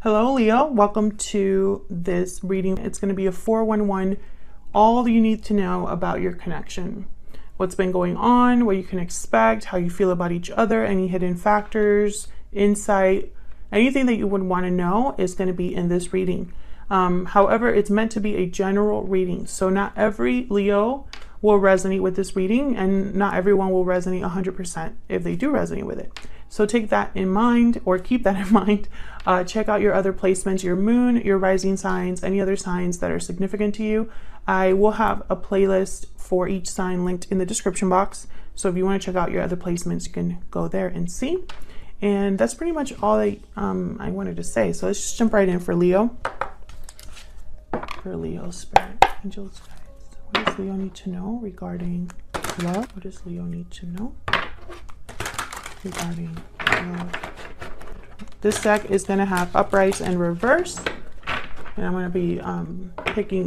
Hello, Leo. Welcome to this reading. It's going to be a 411, all you need to know about your connection. What's been going on, what you can expect, how you feel about each other, any hidden factors, insight, anything that you would want to know is going to be in this reading. However, it's meant to be a general reading. So not every Leo will resonate with this reading, and not everyone will resonate 100% if they do resonate with it. So take that in mind, or keep that in mind. Check out your other placements, your moon, your rising signs, any other signs that are significant to you. I will have a playlist for each sign linked in the description box. So if you want to check out your other placements, you can go there and see. And that's pretty much all I wanted to say. So let's just jump right in for Leo. For Leo, Spirit, Angels, guides. What does Leo need to know regarding love? What does Leo need to know regarding love? This deck is going to have uprights and reverse, and I'm going to be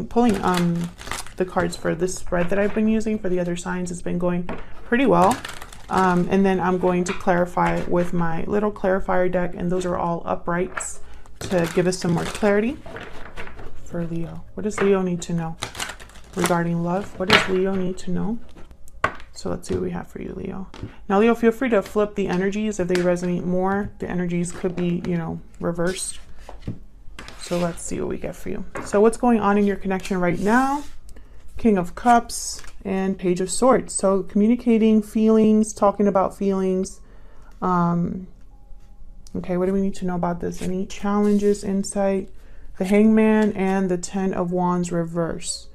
pulling the cards for this spread that I've been using for the other signs. It's been going pretty well, and then I'm going to clarify with my little clarifier deck, and those are all uprights to give us some more clarity for Leo. What does Leo need to know regarding love? What does Leo need to know? So let's see what we have for you, Leo. Now, Leo, feel free to flip the energies if they resonate more. The energies could be, reversed. So let's see what we get for you. So what's going on in your connection right now? King of Cups and Page of Swords. So communicating feelings, talking about feelings. Okay, what do we need to know about this? Any challenges, insight? The Hangman and the Ten of Wands reverse.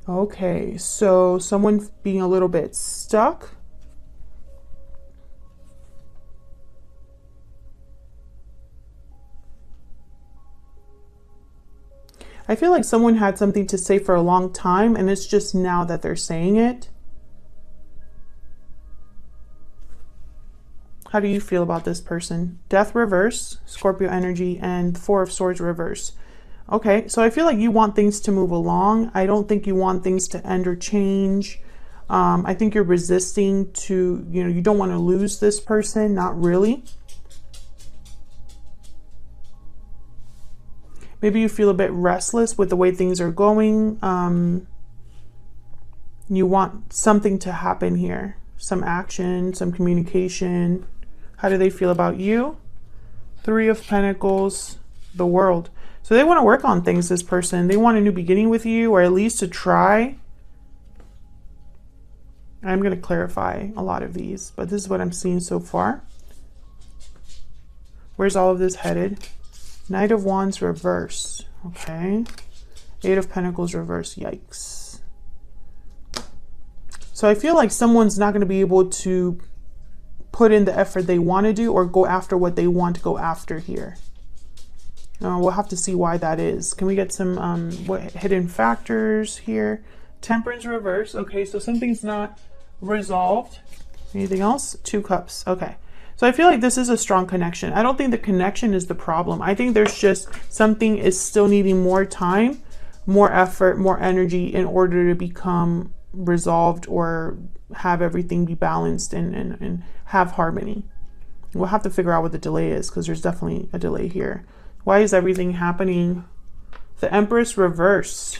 Okay, so someone being a little bit stuck. I feel like someone had something to say for a long time, and it's just now that they're saying it. How do you feel about this person? Death reverse, Scorpio energy, and Four of Swords reverse. Okay, so I feel like you want things to move along. I don't think you want things to end or change. I think you're resisting to, you don't want to lose this person. Not really. Maybe you feel a bit restless with the way things are going. You want something to happen here. Some action, some communication. How do they feel about you? Three of Pentacles, the World. So they want to work on things, this person. They want a new beginning with you, or at least to try. I'm going to clarify a lot of these, but this is what I'm seeing so far. Where's all of this headed? Knight of Wands reverse. Okay. Eight of Pentacles reverse. Yikes. So I feel like someone's not going to be able to put in the effort they want to do or go after what they want to go after here. We'll have to see why that is. Can we get some hidden factors here? Temperance reverse. Okay, so something's not resolved. Anything else? Two Cups. Okay. So I feel like this is a strong connection. I don't think the connection is the problem. I think there's just something is still needing more time, more effort, more energy in order to become resolved or have everything be balanced and have harmony. We'll have to figure out what the delay is, because there's definitely a delay here. Why is everything happening? The Empress reverse.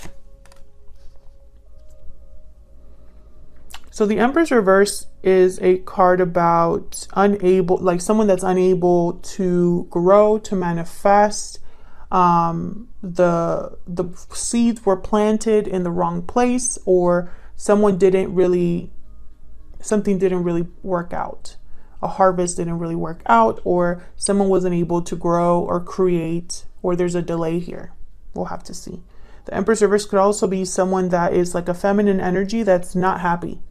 So the Empress reverse is a card about unable, like someone that's unable to grow, to manifest. The seeds were planted in the wrong place, or something didn't really work out. A harvest didn't really work out, or someone wasn't able to grow or create, or there's a delay here. We'll have to see. The Empress reverse could also be someone that is like a feminine energy that's not happy.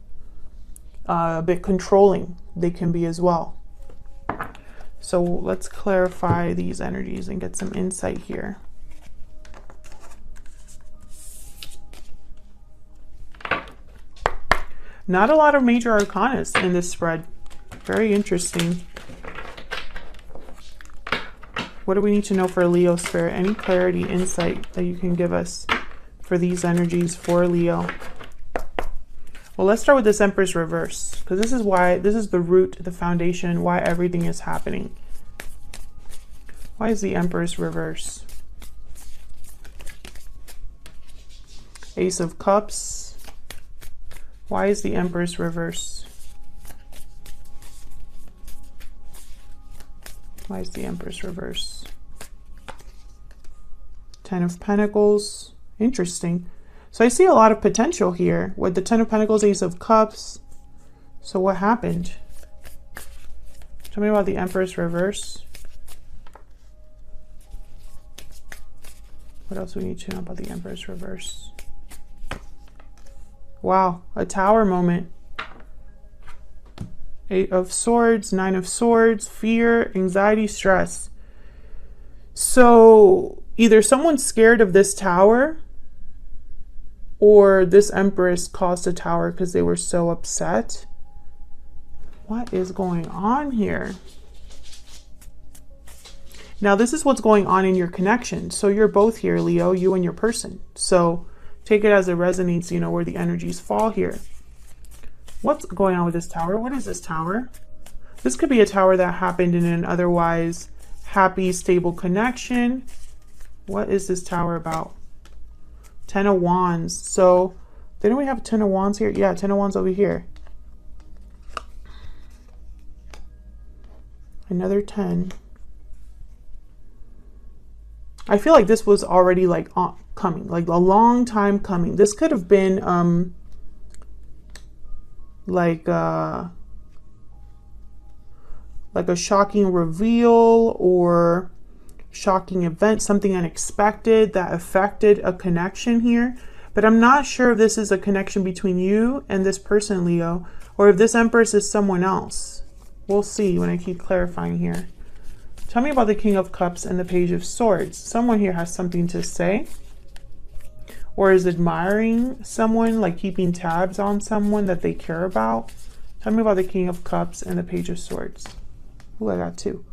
A bit controlling, they can be as well. So let's clarify these energies and get some insight here. Not a lot of major arcana in this spread. Very interesting. What do we need to know for Leo, Spirit? Any clarity, insight that you can give us for these energies for Leo? Well, let's start with this Empress reverse, because this is the root, the foundation, why everything is happening. Why is the Empress reverse? Ace of Cups. Why is the Empress reverse? Why is the Empress reverse? Ten of Pentacles. Interesting. So I see a lot of potential here with the Ten of Pentacles, Ace of Cups. So what happened? Tell me about the Empress reverse. What else do we need to know about the Empress reverse? Wow, a Tower moment. Eight of Swords, Nine of Swords, fear, anxiety, stress. So either someone's scared of this Tower, or this Empress caused a Tower because they were so upset. What is going on here? Now, this is what's going on in your connection. So you're both here, Leo, you and your person. So take it as it resonates, you know, where the energies fall here. What's going on with this Tower? What is this Tower? This could be a Tower that happened in an otherwise happy, stable connection. What is this Tower about? Ten of Wands. So didn't we have 10 of Wands here? Yeah, 10 of Wands over here. Another 10. I feel like this was already like coming, like a long time coming. This could have been like a shocking reveal or shocking event, something unexpected that affected a connection here. But I'm not sure if this is a connection between you and this person, Leo, or if this Empress is someone else. We'll see when I keep clarifying here. Tell me about the King of Cups and the Page of Swords. Someone here has something to say, or is admiring someone, like keeping tabs on someone that they care about. Tell me about the King of Cups and the Page of Swords. Oh, I got two.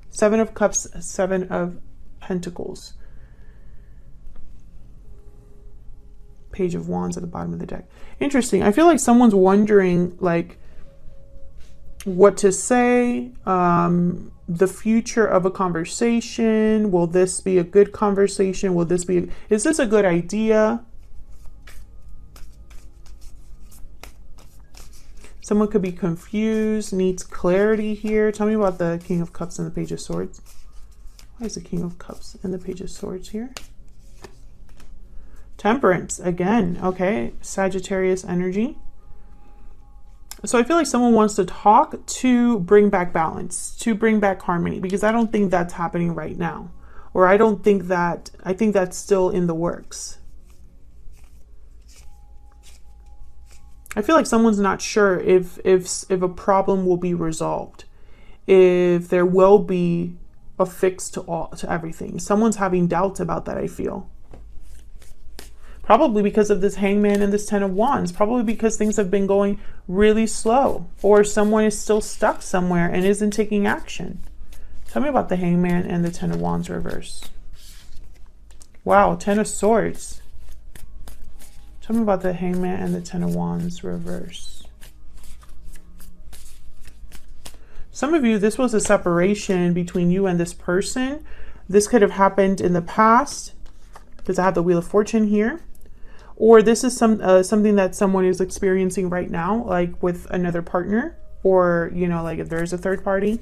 Seven of Cups, Seven of Pentacles. Page of Wands at the bottom of the deck. Interesting. I feel like someone's wondering, like, what to say, the future of a conversation. Will this be a good conversation? Will this be, is this a good idea? Someone could be confused, needs clarity here. Tell me about the King of Cups and the Page of Swords. Why is the King of Cups and the Page of Swords here? Temperance, again, okay. Sagittarius energy. So I feel like someone wants to talk to bring back balance, to bring back harmony, because I don't think that's happening right now. Or I don't think that, I think that's still in the works. I feel like someone's not sure if a problem will be resolved, if there will be a fix to everything. Someone's having doubts about that, I feel. Probably because of this Hangman and this Ten of Wands. Probably because things have been going really slow. Or someone is still stuck somewhere and isn't taking action. Tell me about the Hangman and the Ten of Wands reverse. Wow, Ten of Swords. Tell me about the Hangman and the Ten of Wands reverse. Some of you, this was a separation between you and this person. This could have happened in the past, because I have the Wheel of Fortune here. Or this is something that someone is experiencing right now, like with another partner, or, you know, like if there's a third party.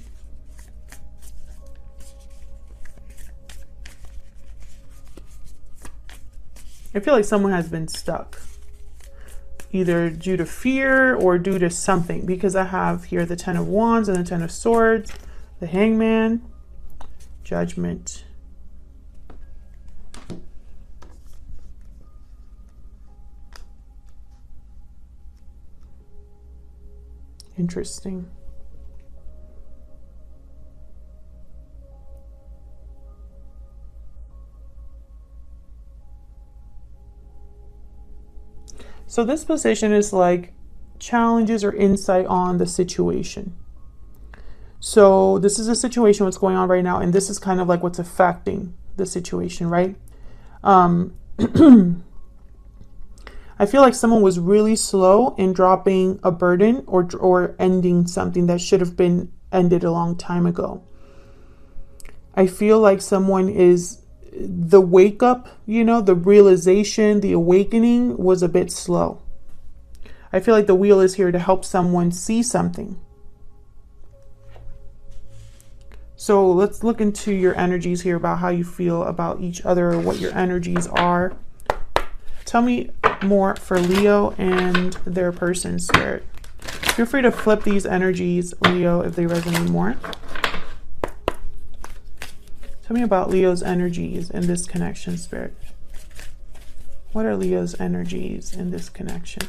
I feel like someone has been stuck, either due to fear or due to something, because I have here the Ten of Wands and the Ten of Swords, the Hangman, Judgment. Interesting. So this position is like challenges or insight on the situation. So this is a situation, what's going on right now, and this is kind of like what's affecting the situation, right? I feel like someone was really slow in dropping a burden or ending something that should have been ended a long time ago. I feel like someone is, the wake up, you know, the realization, the awakening was a bit slow. I feel like the wheel is here to help someone see something. So let's look into your energies here about how you feel about each other, or what your energies are. Tell me more for Leo and their person, Spirit. Feel free to flip these energies, Leo, if they resonate more. Tell me about Leo's energies in this connection, Spirit. What are Leo's energies in this connection?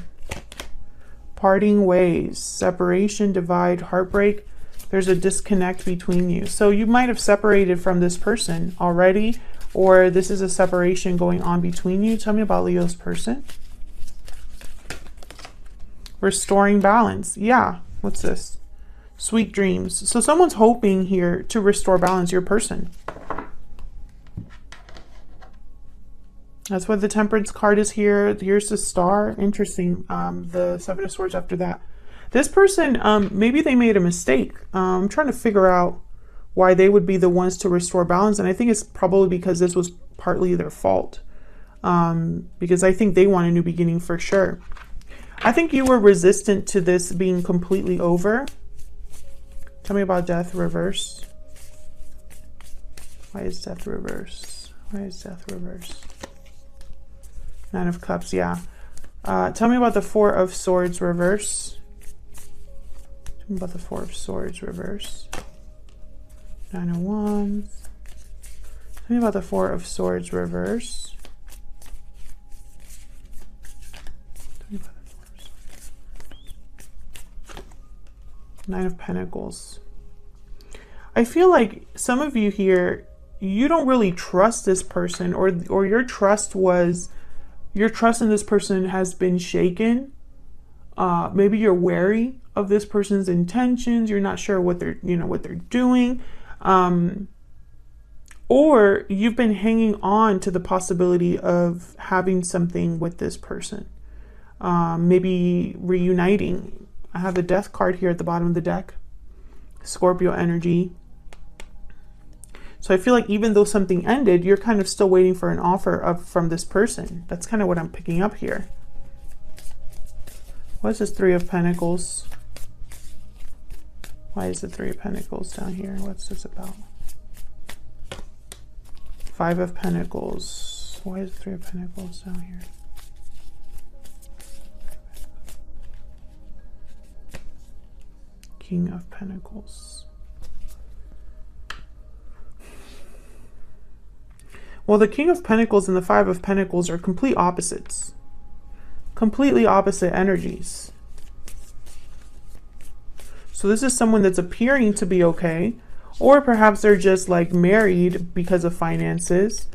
Parting ways, separation, divide, heartbreak. There's a disconnect between you. So you might have separated from this person already, or this is a separation going on between you. Tell me about Leo's person. Restoring balance. Yeah. What's this? Sweet dreams. So someone's hoping here to restore balance, your person. That's what the Temperance card is here. Here's the Star. Interesting. The Seven of Swords after that. This person, maybe they made a mistake. I'm trying to figure out why they would be the ones to restore balance. And I think it's probably because this was partly their fault. Because I think they want a new beginning for sure. I think you were resistant to this being completely over. Tell me about Death reverse. Why is Death reverse? Why is Death reverse? Nine of Cups, yeah. Tell me about the Four of Swords reverse. Tell me about the Four of Swords reverse. Nine of Wands. Tell me about the Four of Swords reverse. Tell me about the Four of Swords reverse. Nine of Pentacles. I feel like some of you here, you don't really trust this person, or your trust in this person has been shaken. Maybe you're wary of this person's intentions. You're not sure what they're doing. Or you've been hanging on to the possibility of having something with this person. Maybe reuniting. I have the Death card here at the bottom of the deck. Scorpio energy. So I feel like even though something ended, you're kind of still waiting for an offer from this person. That's kind of what I'm picking up here. What is this Three of Pentacles? Why is the Three of Pentacles down here? What's this about? Five of Pentacles. Why is the Three of Pentacles down here? King of Pentacles. Well, the King of Pentacles and the Five of Pentacles are complete opposites. Completely opposite energies. So this is someone that's appearing to be okay. Or perhaps they're just like married because of finances.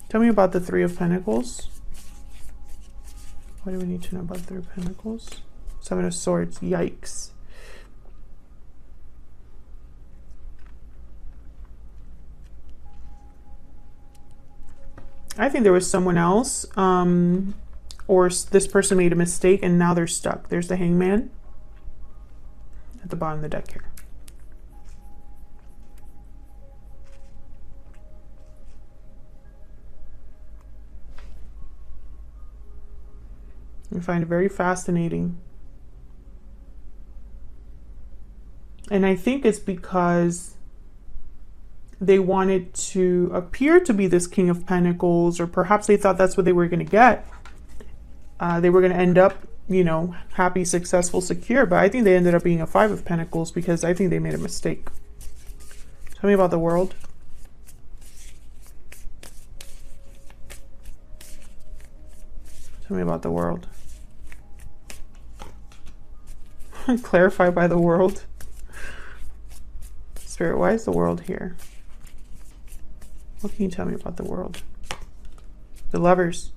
Tell me about the Three of Pentacles. What do we need to know about the Three of Pentacles? Seven of Swords. Yikes. I think there was someone else, or this person made a mistake and now they're stuck. There's the Hangman at the bottom of the deck here. I find it very fascinating. And I think it's because they wanted to appear to be this King of Pentacles, or perhaps they thought that's what they were going to get. They were going to end up, you know, happy, successful, secure. But I think they ended up being a Five of Pentacles because I think they made a mistake. Tell me about the World. Tell me about the World. Clarify by the World. Spirit, why is the World here? What can you tell me about the World? The Lovers.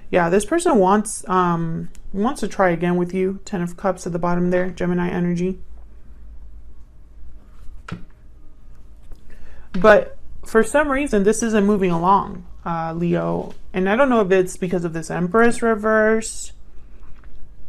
Yeah, this person wants to try again with you. Ten of Cups at the bottom there. Gemini energy. But for some reason, this isn't moving along, Leo. And I don't know if it's because of this Empress reverse.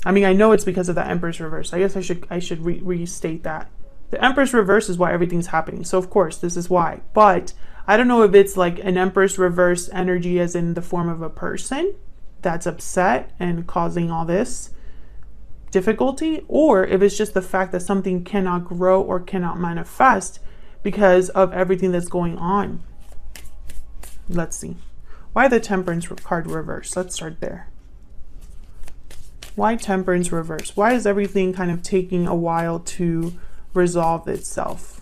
I mean, I know it's because of the Empress reverse. I guess I should restate that. The Empress reverse is why everything's happening. So of course, this is why. But I don't know if it's like an Empress reverse energy as in the form of a person that's upset and causing all this difficulty, or if it's just the fact that something cannot grow or cannot manifest because of everything that's going on. Let's see. Why the Temperance card reverse? Let's start there. Why Temperance reverse? Why is everything kind of taking a while to resolve itself?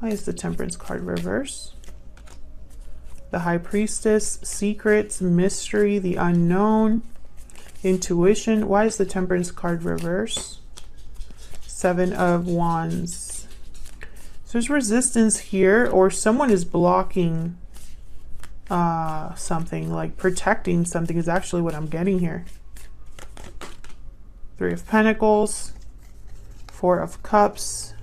Why is the Temperance card reverse? The High Priestess, secrets, mystery, the unknown, intuition. Why is the Temperance card reverse? 7 of Wands. So there's resistance here, or someone is blocking something, like protecting something is actually what I'm getting here. 3 of Pentacles, 4 of Cups.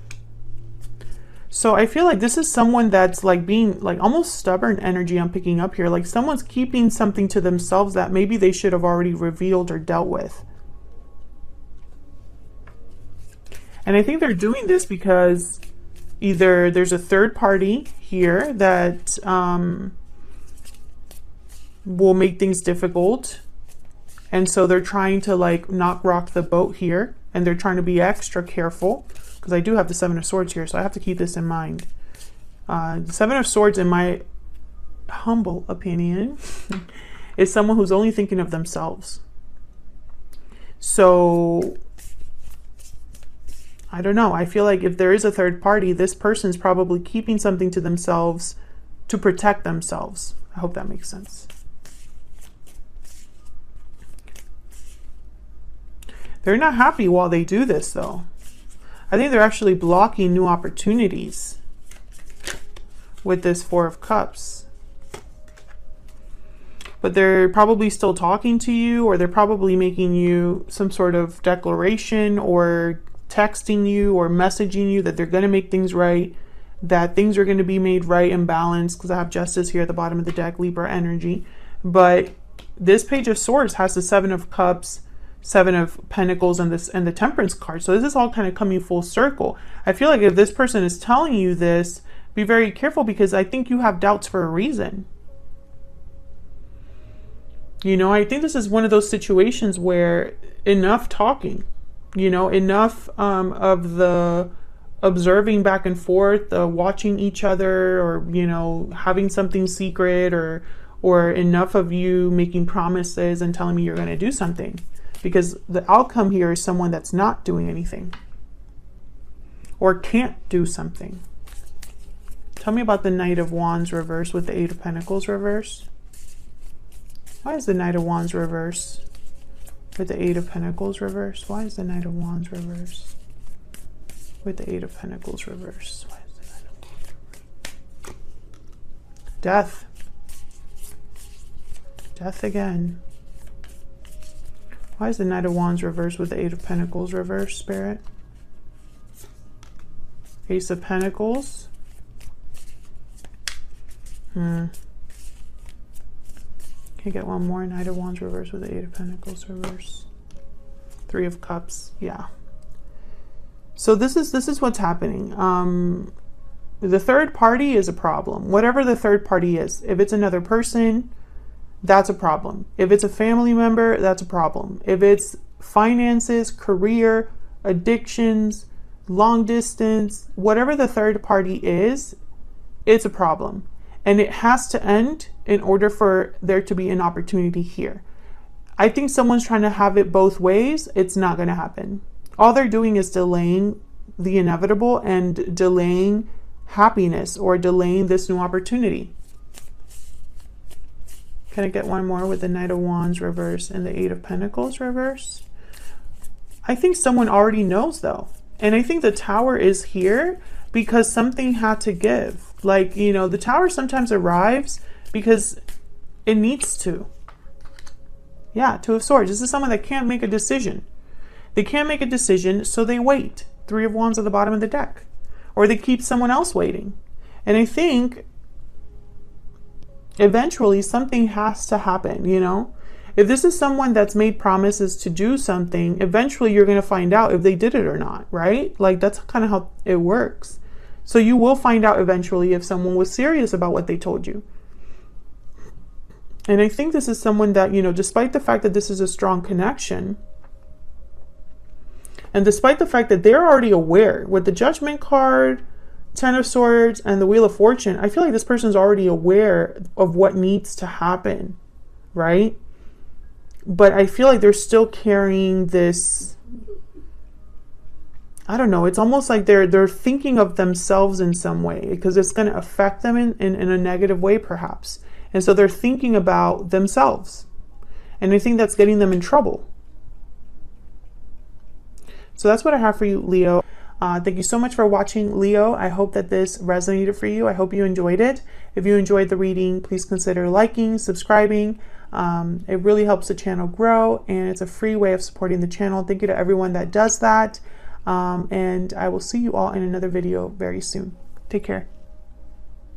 So I feel like this is someone that's like being like almost stubborn energy I'm picking up here. Like someone's keeping something to themselves that maybe they should have already revealed or dealt with. And I think they're doing this because either there's a third party here that will make things difficult. And so they're trying to like not rock the boat here. And they're trying to be extra careful. Because I do have the 7 of Swords here, so I have to keep this in mind. The 7 of Swords, in my humble opinion, is someone who's only thinking of themselves. So, I don't know. I feel like if there is a third party, this person's probably keeping something to themselves to protect themselves. I hope that makes sense. They're not happy while they do this, though. I think they're actually blocking new opportunities with this 4 of Cups. But they're probably still talking to you, or they're probably making you some sort of declaration, or texting you or messaging you that they're going to make things right, that things are going to be made right and balanced, because I have Justice here at the bottom of the deck, Libra energy. But this Page of Swords has the 7 of Cups, 7 of Pentacles, and the Temperance card. So this is all kind of coming full circle. I feel like if this person is telling you this, be very careful, because I think you have doubts for a reason. You know, I think this is one of those situations where enough talking, you know, enough of the observing back and forth, watching each other, or, you know, having something secret, or enough of you making promises and telling me you're going to do something. Because the outcome here is someone that's not doing anything or can't do something. Tell me about the Knight of Wands reverse with the 8 of Pentacles reverse. Why is the Knight of Wands reverse with the 8 of Pentacles reverse? Why is the Knight of Wands reverse with the 8 of Pentacles reverse? Why is the Knight of Wands reverse? Death. Death again. Why is the Knight of Wands reversed with the 8 of Pentacles reverse, Spirit? Ace of Pentacles. Can I get one more? Knight of Wands reversed with the 8 of Pentacles reverse. 3 of Cups. Yeah. So this is what's happening. The third party is a problem. Whatever the third party is. If it's another person, that's a problem. If it's a family member, that's a problem. If it's finances, career, addictions, long distance, whatever the third party is, it's a problem. And it has to end in order for there to be an opportunity here. I think someone's trying to have it both ways. It's not going to happen. All they're doing is delaying the inevitable and delaying happiness, or delaying this new opportunity. Can I get one more with the Knight of Wands reverse and the 8 of Pentacles reverse? I think someone already knows, though. And I think the Tower is here because something had to give. Like, you know, the Tower sometimes arrives because it needs to. Yeah, 2 of Swords. This is someone that can't make a decision. They can't make a decision, so they wait. 3 of Wands at the bottom of the deck. Or they keep someone else waiting. And I think eventually something has to happen, you know? If this is someone that's made promises to do something, eventually you're going to find out if they did it or not, right? Like that's kind of how it works. So you will find out eventually if someone was serious about what they told you. And I think this is someone that, you know, despite the fact that this is a strong connection, and despite the fact that they're already aware with the Judgment card, Ten of Swords, and the Wheel of Fortune, I feel like this person's already aware of what needs to happen, right? But I feel like they're still carrying this, I don't know, it's almost like they're thinking of themselves in some way because it's going to affect them in a negative way perhaps. And so they're thinking about themselves. And I think that's getting them in trouble. So that's what I have for you, Leo. Thank you so much for watching, Leo. I hope that this resonated for you. I hope you enjoyed it. If you enjoyed the reading, please consider liking, subscribing. It really helps the channel grow, and it's a free way of supporting the channel. Thank you to everyone that does that. And I will see you all in another video very soon. Take care.